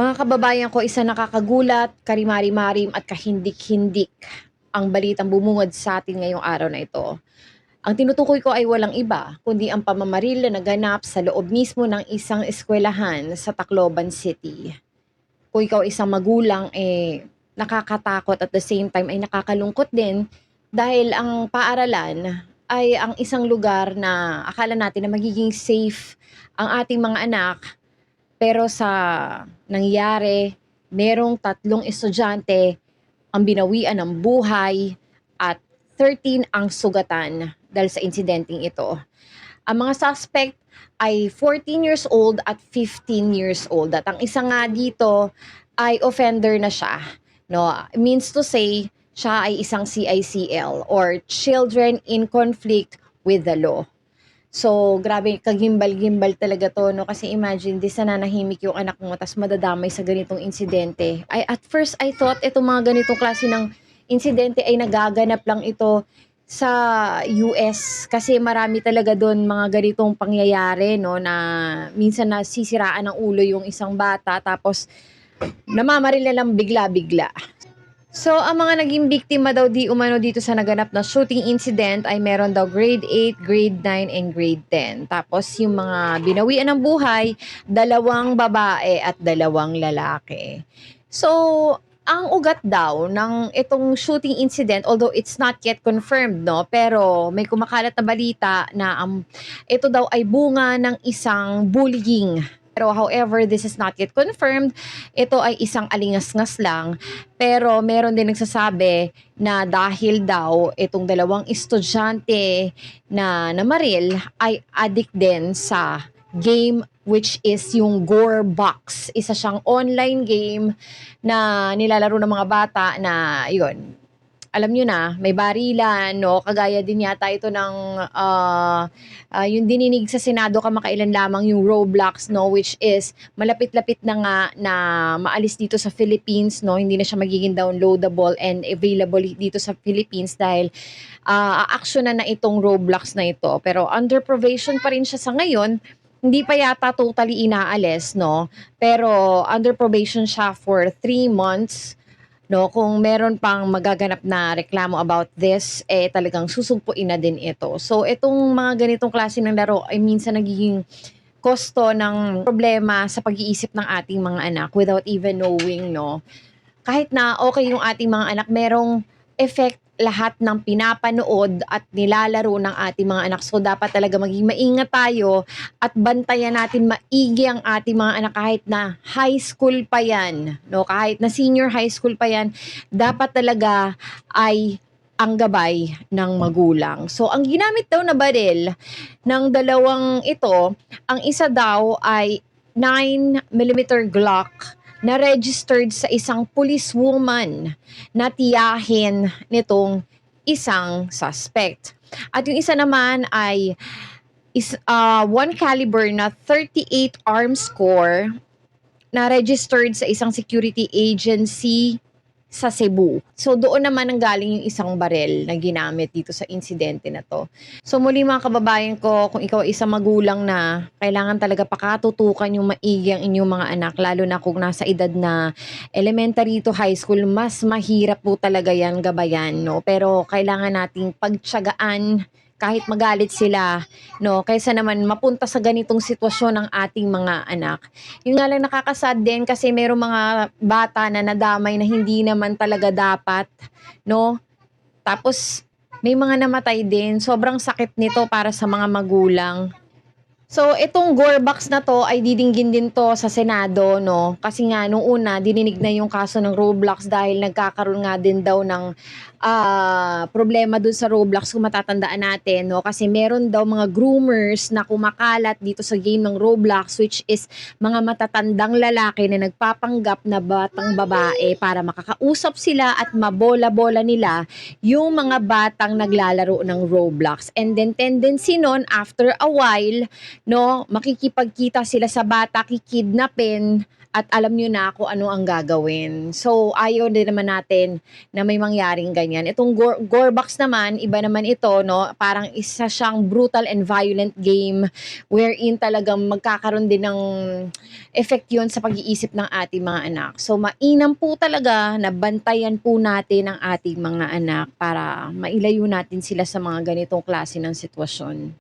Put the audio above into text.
Mga kababayan ko, isa nakakagulat, karimari-marim at kahindik-hindik ang balitang bumungad sa atin ngayong araw na ito. Ang tinutukoy ko ay walang iba, kundi ang pamamaril na naganap sa loob mismo ng isang eskwelahan sa Tacloban City. Kung ikaw isang magulang, nakakatakot at the same time ay nakakalungkot din dahil ang paaralan ay ang isang lugar na akala natin na magiging safe ang ating mga anak, pero sa nangyari, merong 3 estudyante ang binawian ng buhay at 13 ang sugatan dahil sa insidenteng ito. Ang mga suspect ay 14 years old at 15 years old. At ang isa nga dito ay offender na siya. No, means to say, siya ay isang CICL or Children in Conflict with the Law. So, grabe, kagimbal-gimbal talaga to, no? Kasi imagine, di nananahimik yung anak mo, tas madadamay sa ganitong insidente. At first, I thought itong mga ganitong klase ng insidente ay nagaganap lang ito sa US. Kasi marami talaga doon mga ganitong pangyayari, no? Na minsan nasisiraan ng ulo yung isang bata, tapos namamaril na lang bigla-bigla. So, ang mga naging biktima daw di umano dito sa naganap na shooting incident ay meron daw grade 8, grade 9, and grade 10. Tapos yung mga binawian ng buhay, 2 babae at 2 lalaki. So, ang ugat daw ng itong shooting incident, although it's not yet confirmed, no? Pero may kumakalat na balita na ito daw ay bunga ng isang bullying. Pero however, this is not yet confirmed. Ito ay isang alingas-ngas lang. Pero meron din nagsasabi na dahil daw itong 2 estudyante na namaril ay addict din sa game, which is yung Gore Box. Isa siyang online game na nilalaro ng mga bata na yun, alam nyo na, may barilan, no? Kagaya din yata ito ng yung dininig sa Senado kamakailan lamang, yung Roblox, no? Which is malapit-lapit na nga na maalis dito sa Philippines, no? Hindi na siya magiging downloadable and available dito sa Philippines dahil a-actionan na itong Roblox na ito. Pero under probation pa rin siya sa ngayon. Hindi pa yata totally inaalis, no? Pero under probation siya for 3 months. No, kung meron pang magaganap na reklamo about this, talagang susugpuin na din ito. So, itong mga ganitong klase ng laro ay minsan nagiging kosto ng problema sa pag-iisip ng ating mga anak without even knowing, no? Kahit na okay yung ating mga anak, merong effect lahat ng pinapanood at nilalaro ng ating mga anak. So, dapat talaga maging maingat tayo at bantayan natin maigi ang ating mga anak kahit na high school pa yan, no? Kahit na senior high school pa yan, dapat talaga ay ang gabay ng magulang. So, ang ginamit daw na baril ng dalawang ito, ang isa daw ay 9mm Glock na registered sa isang policewoman na tiyahin nitong isang suspect. At yung isa naman ay 1 caliber na 38 arms core na registered sa isang security agency sa Cebu. So doon naman ang galing yung isang barel na ginamit dito sa insidente na to. So muli mga kababayan ko, kung ikaw ay isang magulang na, kailangan talaga pakatutukan yung maigi ang inyong mga anak, lalo na kung nasa edad na elementary to high school, mas mahirap po talaga yan gabayan, no? Pero kailangan nating pagtiyagaan kahit magalit sila, no? Kaysa naman mapunta sa ganitong sitwasyon ng ating mga anak. Yung nga lang nakakasad din kasi mayroong mga bata na nadamay na hindi naman talaga dapat, no? Tapos may mga namatay din. Sobrang sakit nito para sa mga magulang. So, itong Gore Box na to ay didinggin din to sa Senado, no? Kasi nga, nung una, dininig na yung kaso ng Roblox dahil nagkakaroon nga din daw ng problema dun sa Roblox, kung matatandaan natin, no? Kasi meron daw mga groomers na kumakalat dito sa game ng Roblox, which is mga matatandang lalaki na nagpapanggap na batang babae para makakausap sila at mabola-bola nila yung mga batang naglalaro ng Roblox. And then, tendency nun, after a while, no, makikipagkita sila sa bata, kikidnapin, at alam niyo na kung ano ang gagawin. So, ayaw din naman natin na may mangyaring ganyan. Itong Gorebox naman, iba naman ito, no? Parang isa siyang brutal and violent game wherein talagang magkakaroon din ng effect yun sa pag-iisip ng ating mga anak. So, mainam po talaga na bantayan po natin ang ating mga anak para mailayo natin sila sa mga ganitong klase ng sitwasyon.